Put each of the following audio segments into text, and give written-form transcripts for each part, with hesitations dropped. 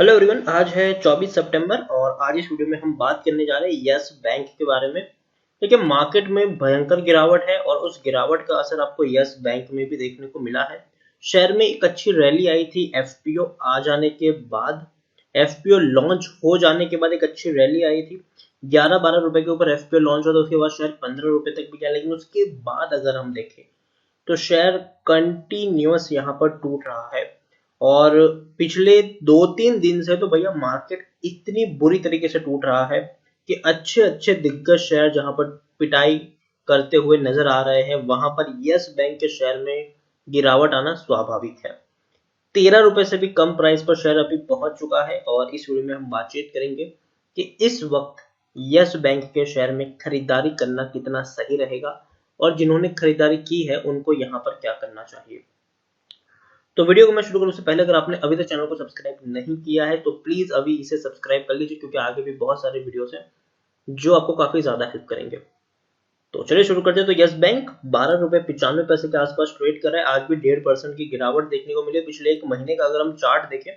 Hello everyone, आज है 24 सितंबर और आज इस वीडियो में हम बात करने जा रहे हैं यस बैंक के बारे में। देखिए, मार्केट में भयंकर गिरावट है और उस गिरावट का असर आपको यस बैंक में भी देखने को मिला है। शेयर में एक अच्छी रैली आई थी एफपीओ आ जाने के बाद। एफपीओ लॉन्च हो जाने के बाद एक अच्छी रैली आई थी। 11-12 रुपए के ऊपर एफपीओ लॉन्च हुआ था, उसके बाद शेयर 15 रुपए तक भी गया, लेकिन उसके बाद अगर हम देखें तो शेयर कंटिन्यूअस यहाँ पर टूट रहा है। और पिछले 2-3 दिन से तो भैया मार्केट इतनी बुरी तरीके से टूट रहा है कि अच्छे अच्छे दिग्गज शेयर जहां पर पिटाई करते हुए नजर आ रहे हैं, वहां पर यस बैंक के शेयर में गिरावट आना स्वाभाविक है। 13 रुपए से भी कम प्राइस पर शेयर अभी पहुंच चुका है और इस वीडियो में हम बातचीत करेंगे कि इस वक्त यस बैंक के शेयर में खरीदारी करना कितना सही रहेगा और जिन्होंने खरीदारी की है उनको यहाँ पर क्या करना चाहिए। तो वीडियो को मैं शुरू करूँ उससे पहले अगर आपने अभी तक चैनल को सब्सक्राइब नहीं किया है तो प्लीज अभी इसे सब्सक्राइब कर लीजिए, क्योंकि आगे भी बहुत सारे वीडियोस हैं जो आपको काफी ज्यादा हेल्प करेंगे। तो चलिए शुरू करते हैं। तो यस बैंक 12 रुपए 95 पैसे के आसपास ट्रेड कर रहा है। आज भी 1.5% की गिरावट देखने को मिली। पिछले एक महीने का अगर हम चार्ट देखें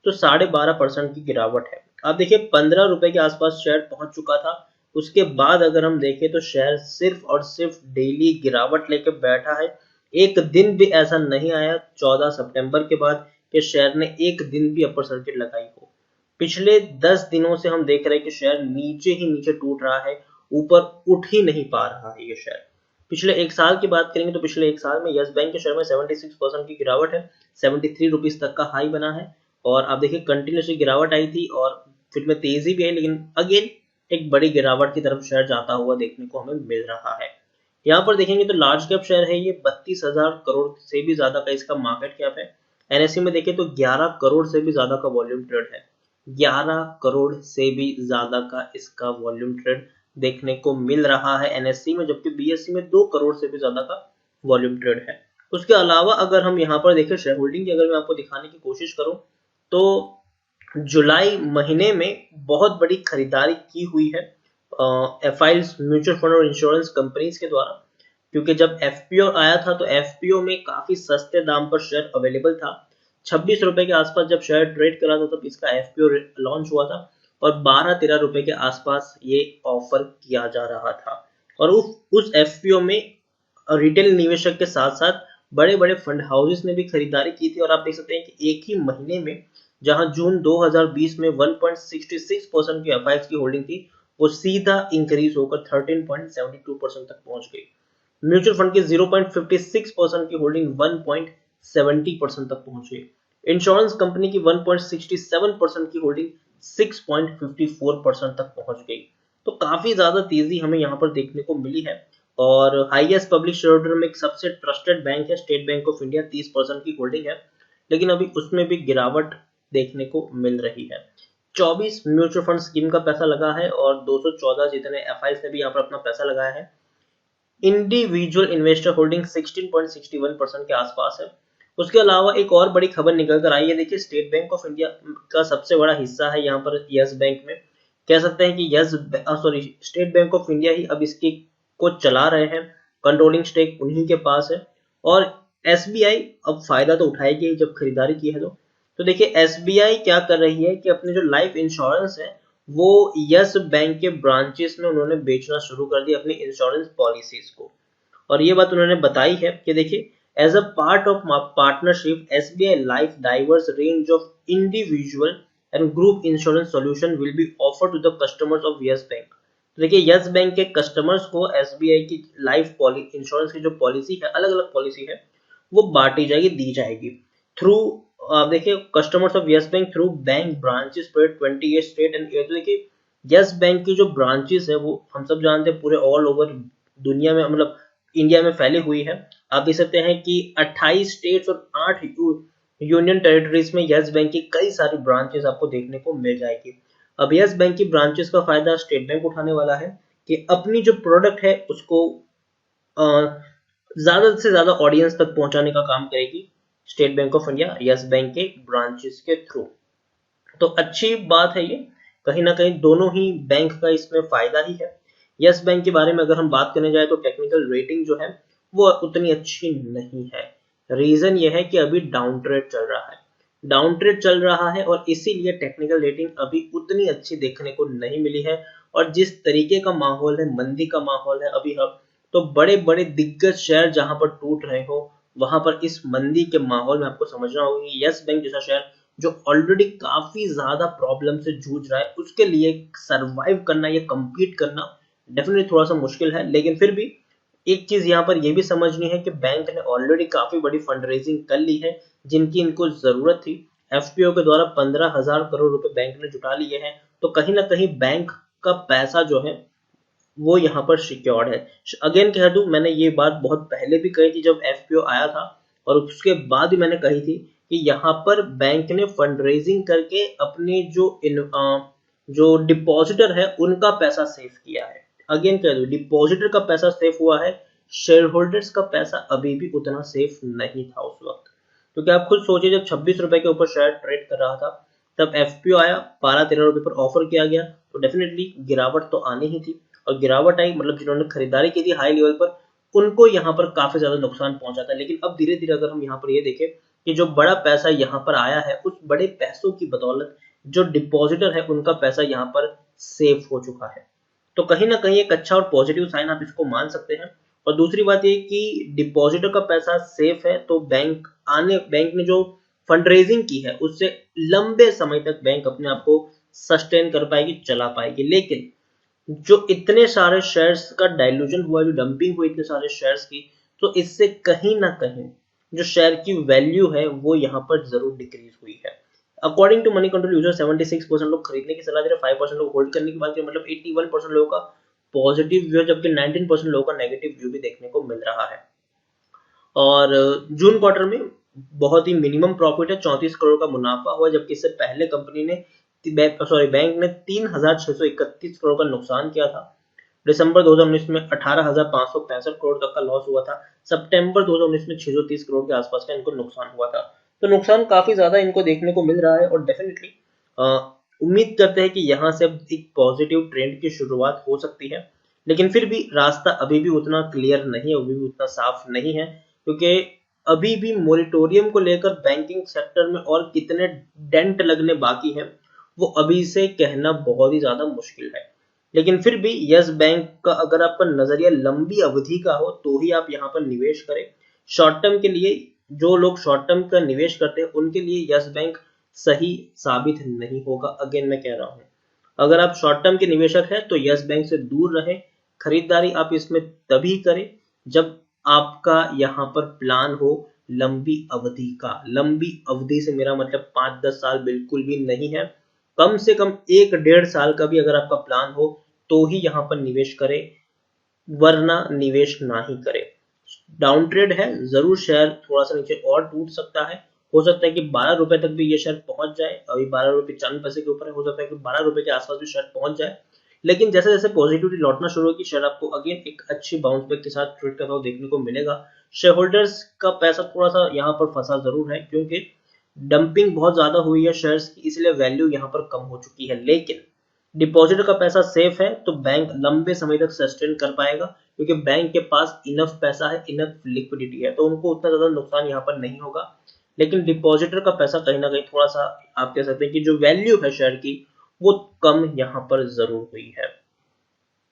तो 12.5% की गिरावट है। आप देखिए 15 रुपए के आसपास शेयर पहुंच चुका था। उसके बाद अगर हम देखें तो शेयर सिर्फ और सिर्फ डेली गिरावट लेकर बैठा है। एक दिन भी ऐसा नहीं आया 14 सितंबर के बाद कि शेयर ने एक दिन भी अपर सर्किट लगाई हो। पिछले 10 दिनों से हम देख रहे हैं कि शेयर नीचे ही नीचे टूट रहा है, ऊपर उठ ही नहीं पा रहा है ये शेयर। पिछले एक साल की बात करेंगे तो पिछले एक साल में यस बैंक के शेयर में 76% की गिरावट है। 73 रुपीज तक का हाई बना है और आप देखिए कंटिन्यूसली गिरावट आई थी और फिर में तेजी भी है, लेकिन अगेन एक बड़ी गिरावट की तरफ शेयर जाता हुआ देखने को हमें मिल रहा है। यहाँ पर देखेंगे तो लार्ज कैप शेयर है, ये 32,000 करोड़ से भी ज्यादा का इसका मार्केट कैप है। एनएससी में देखें तो 11 करोड़ से भी ज्यादा का वॉल्यूम ट्रेड है। 11 करोड़ से भी ज्यादा का इसका वॉल्यूम ट्रेड देखने को मिल रहा है एनएससी में, जबकि बीएससी में 2 करोड़ से भी ज्यादा का वॉल्यूम ट्रेड है। उसके अलावा अगर हम यहाँ पर देखें शेयर होल्डिंग की, अगर मैं आपको दिखाने की कोशिश करूं तो जुलाई महीने में बहुत बड़ी खरीदारी की हुई है एफआईएल्स म्यूचुअल फंड और इंश्योरेंस कंपनीज के द्वारा, क्योंकि जब एफपीओ आया था तो एफपीओ में काफी सस्ते दाम पर शेयर अवेलेबल था। 26 रुपए के आसपास जब शेयर ट्रेड करा था तब इसका एफपीओ लॉन्च हुआ था और 12-13 रुपए के आसपास ये ऑफर किया जा रहा था। और उस एफपीओ में रिटेल निवेशक के साथ साथ बड़े बड़े फंड हाउसेस ने भी खरीदारी की थी। और आप देख सकते हैं कि एक ही महीने में जहां जून 2020 में 1.66% की एफआईएस की होल्डिंग थी, वो सीधा इंक्रीज होकर 13.72% तक पहुंच गई। म्यूचुअल फंड की 0.56% की होल्डिंग 1.70% तक पहुंच गई। इंश्योरेंस कंपनी की 1.67% की होल्डिंग 6.54% तक पहुंच गई। तो काफी ज्यादा तेजी हमें यहाँ पर देखने को मिली है। और हाईएस्ट पब्लिक शेयर होल्डर में एक सबसे ट्रस्टेड बैंक है स्टेट बैंक ऑफ इंडिया, 30% की होल्डिंग है, लेकिन अभी उसमें भी गिरावट देखने को मिल रही है। 24 म्यूचुअल फंड स्कीम का पैसा लगा है और 214 जितने एफआईएस ने भी यहाँ पर अपना पैसा लगाया है। इंडिविजुअल इन्वेस्टर होल्डिंग 16.61% के आसपास है। उसके अलावा एक और बड़ी खबर निकल कर आई है। देखिए, स्टेट बैंक ऑफ इंडिया का सबसे बड़ा हिस्सा है यहाँ पर यस बैंक में। कह सकते हैं कि स्टेट बैंक ऑफ इंडिया ही अब इसकी को चला रहे हैं, कंट्रोलिंग स्टेक उन्हीं के पास है। और एसबीआई अब फायदा तो उठाएगी जब खरीदारी की है तो देखिए एसबीआई क्या कर रही है कि अपने जो लाइफ इंश्योरेंस है वो यस बैंक के ब्रांचेस में उन्होंने बेचना शुरू कर दिया अपनी इंश्योरेंस पॉलिसीज को। और ये बात उन्होंने बताई है कि देखिए, as a part of partnership SBI Life diverse range of individual and group insurance solution will be offer to the customers of Yes Bank. तो देखिए यस बैंक के कस्टमर्स को एसबीआई की लाइफ इंश्योरेंस की जो पॉलिसी है, अलग अलग पॉलिसी है, वो बांटी जाएगी, दी जाएगी थ्रू देखिए customers of Yes bank through bank branches spread 28 state and. तो देखिए यस बैंक की जो ब्रांचेस है वो हम सब जानते हैं पूरे ऑल ओवर दुनिया में, मतलब इंडिया में फैली हुई है। आप देख सकते हैं कि 28 स्टेट्स और 8 यूनियन टेरिटरीज में यस बैंक की कई सारी ब्रांचेस आपको देखने को मिल जाएगी। अब यस बैंक की ब्रांचेस का फायदा स्टेट बैंक उठाने वाला है कि अपनी जो प्रोडक्ट है उसको ज्यादा से ज्यादा ऑडियंस तक पहुंचाने का काम करेगी state bank of India yes Bank के ब्रांचेस के थ्रू। तो अच्छी बात है ये, कहीं ना कहीं दोनों ही बैंक का इसमें फायदा ही है। यस बैंक के बारे में अगर हम बात करने जाए तो टेक्निकल रेटिंग जो है वो उतनी अच्छी नहीं है। रीजन ये है कि अभी डाउन ट्रेड चल रहा है। डाउन ट्रेड चल रहा है और इसीलिए टेक्निकल रेटिंग अभी उतनी अच्छी देखने को नहीं मिली है। और जिस तरीके का माहौल है, मंदी का माहौल है अभी, हम तो बड़े बड़े दिग्गज शेयर जहां पर टूट रहे हो, वहां पर इस मंदी के माहौल में आपको समझना होगा कि यस बैंक जैसा शेयर जो ऑलरेडी काफी ज्यादा प्रॉब्लम से जूझ रहा है, उसके लिए सरवाइव करना या compete करना डेफिनेटली थोड़ा सा मुश्किल है। लेकिन फिर भी एक चीज यहाँ पर यह भी समझनी है कि बैंक ने ऑलरेडी काफी बड़ी फंड रेजिंग कर ली है जिनकी इनको जरूरत थी। एफपीओ के द्वारा 15,000 करोड़ रुपए बैंक ने जुटा लिए हैं, तो कहीं ना कहीं बैंक का पैसा जो है वो यहाँ पर सिक्योर्ड है। अगेन कह दूं, मैंने ये बात बहुत पहले भी कही थी जब एफपीओ आया था, और उसके बाद भी मैंने कही थी कि यहाँ पर बैंक ने फंड रेजिंग करके अपने जो डिपॉजिटर है उनका पैसा सेव किया है। अगेन कह दूं, डिपॉजिटर का पैसा सेव हुआ है, शेयर होल्डर्स का पैसा अभी भी उतना सेफ नहीं था उस वक्त। क्योंकि आप खुद सोचिए, जब 26 रुपए के ऊपर शेयर ट्रेड कर रहा था, तब एफपीओ आया, 12-13 रुपए पर ऑफर किया गया, तो डेफिनेटली गिरावट तो आनी ही थी। और गिरावट आई मतलब जिन्होंने खरीदारी की थी हाई लेवल पर, उनको यहाँ पर काफी ज्यादा नुकसान पहुंचा था। लेकिन अब धीरे धीरे अगर हम यहाँ पर ये देखें कि जो बड़ा पैसा यहाँ पर आया है, उस बड़े पैसों की बदौलत जो डिपॉजिटर है उनका पैसा यहाँ पर सेफ हो चुका है। तो कहीं ना कहीं एक अच्छा और पॉजिटिव साइन आप इसको मान सकते हैं। और दूसरी बात ये कि डिपॉजिटर का पैसा सेफ है, तो बैंक ने जो फंड रेजिंग की है उससे लंबे समय तक बैंक अपने आप को सस्टेन कर पाएगी, चला पाएगी। लेकिन जो इतने सारे शेयर्स का डाइल्यूजन हुआ, जो डंपिंग हुई इतने सारे शेयर्स की, तो इससे कहीं ना कहीं जो शेयर की वैल्यू है वो यहाँ पर जरूर डिक्रीज हुई है। According to Moneycontrol user 76% लोग खरीदने की सलाह दे रहे हैं, 5% लोग होल्ड करने की बात करें, मतलब 81% लोगों का पॉजिटिव व्यू है, जबकि 19% लोगों का नेगेटिव व्यू भी देखने को मिल रहा है। और जून क्वार्टर में बहुत ही मिनिमम प्रॉफिट है, 34 करोड़ का मुनाफा हुआ, जबकि इससे पहले कंपनी ने बैंक ने 3,631 करोड़ का नुकसान किया था। दिसंबर 2019 में 18,565 करोड़ तक का लॉस हुआ था। सितंबर 2019 में 630 करोड़ के आसपास का इनको नुकसान हुआ था। तो नुकसान काफी ज्यादा इनको देखने को मिल रहा है, और डेफिनेटली उम्मीद करते हैं कि यहाँ से एक पॉजिटिव ट्रेंड की शुरुआत हो सकती है। लेकिन फिर भी रास्ता अभी भी उतना क्लियर नहीं है, अभी भी उतना साफ नहीं है, क्योंकि अभी भी मोरिटोरियम को लेकर बैंकिंग सेक्टर में और कितने डेंट लगने बाकी है वो अभी से कहना बहुत ही ज्यादा मुश्किल है। लेकिन फिर भी यस बैंक का अगर आपका नजरिया लंबी अवधि का हो तो ही आप यहाँ पर निवेश करें। शॉर्ट टर्म के लिए, जो लोग शॉर्ट टर्म का निवेश करते हैं उनके लिए यस बैंक सही साबित नहीं होगा। अगेन मैं कह रहा हूँ, अगर आप शॉर्ट टर्म के निवेशक हैं तो यस बैंक से दूर रहें। खरीदारी आप इसमें तभी करें जब आपका यहाँ पर प्लान हो लंबी अवधि का। लंबी अवधि से मेरा मतलब 5-10 साल बिल्कुल भी नहीं है, कम से कम 1-1.5 साल का भी अगर आपका प्लान हो तो ही यहाँ पर निवेश करें, वरना निवेश ना ही करें। डाउन ट्रेड है जरूर, शेयर थोड़ा सा नीचे और टूट सकता है, हो सकता है कि 12 रुपए तक भी ये शेयर पहुंच जाए। अभी 12 रुपए 94 पैसे के ऊपर है, हो सकता है कि 12 रुपए के आसपास भी शेयर पहुंच जाए। लेकिन जैसे जैसे पॉजिटिविटी लौटना शुरू होगी, शेयर आपको अगेन एक अच्छी बाउंस बैक के साथ ट्रेड करता हुआ देखने को मिलेगा। शेयर होल्डर्स का पैसा थोड़ा सा यहाँ पर फंसा जरूर है, क्योंकि डंपिंग बहुत ज्यादा हुई है शेयर्स की, इसलिए वैल्यू यहाँ पर कम हो चुकी है। लेकिन डिपॉजिटर का पैसा सेफ है, तो बैंक लंबे समय तक सस्टेन कर पाएगा, क्योंकि बैंक के पास इनफ पैसा है, इनफ लिक्विडिटी है, तो उनको उतना ज्यादा नुकसान यहाँ पर नहीं होगा। लेकिन डिपॉजिटर का पैसा कहीं ना कहीं थोड़ा सा, आप कह सकते हैं कि जो वैल्यू है शेयर की वो कम यहाँ पर जरूर हुई है।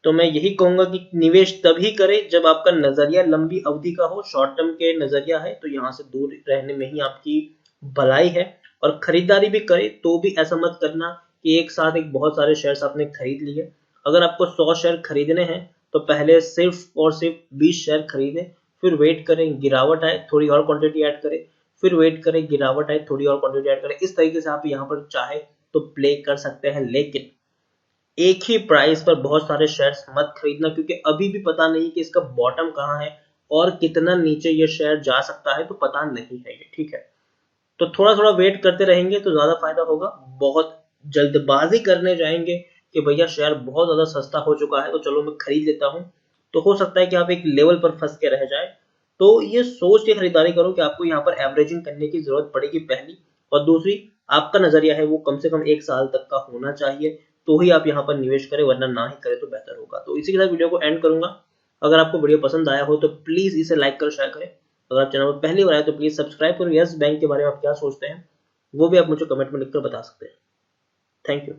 तो मैं यही कहूंगा कि निवेश तभी करें जब आपका नजरिया लंबी अवधि का हो। शॉर्ट टर्म के नजरिया है तो यहाँ से दूर रहने में ही आपकी भलाई है। और खरीदारी भी करें तो भी ऐसा मत करना कि एक साथ एक बहुत सारे शेयर्स आपने खरीद लिए। अगर आपको 100 शेयर खरीदने हैं तो पहले सिर्फ और सिर्फ 20 शेयर खरीदें, फिर वेट करें गिरावट आए, थोड़ी और क्वांटिटी ऐड करें, फिर वेट करें गिरावट आए, थोड़ी और क्वांटिटी ऐड करें। इस तरीके से आप यहाँ पर चाहे तो प्ले कर सकते हैं। लेकिन एक ही प्राइस पर बहुत सारे शेयर्स मत खरीदना, क्योंकि अभी भी पता नहीं कि इसका बॉटम कहाँ है और कितना नीचे ये शेयर जा सकता है, तो पता नहीं है ये, ठीक है। तो थोड़ा थोड़ा वेट करते रहेंगे तो ज्यादा फायदा होगा। बहुत जल्दबाजी करने जाएंगे कि भैया शेयर बहुत ज्यादा सस्ता हो चुका है तो चलो मैं खरीद लेता हूँ, तो हो सकता है कि आप एक लेवल पर फंस के रह जाए। तो ये सोच के खरीदारी करो कि आपको यहाँ पर एवरेजिंग करने की जरूरत पड़ेगी, पहली। और दूसरी, आपका नजरिया है वो कम से कम 1 साल तक का होना चाहिए, तो ही आप यहाँ पर निवेश करें, वरना ना ही करें तो बेहतर होगा। तो इसी के साथ वीडियो को एंड करूंगा। अगर आपको वीडियो पसंद आया हो तो प्लीज इसे लाइक करो, शेयर करें। अगर आप चैनल पर पहली बार आए तो प्लीज सब्सक्राइब करो। यस बैंक के बारे में आप क्या सोचते हैं वो भी आप मुझे कमेंट में लिखकर बता सकते हैं। Thank you.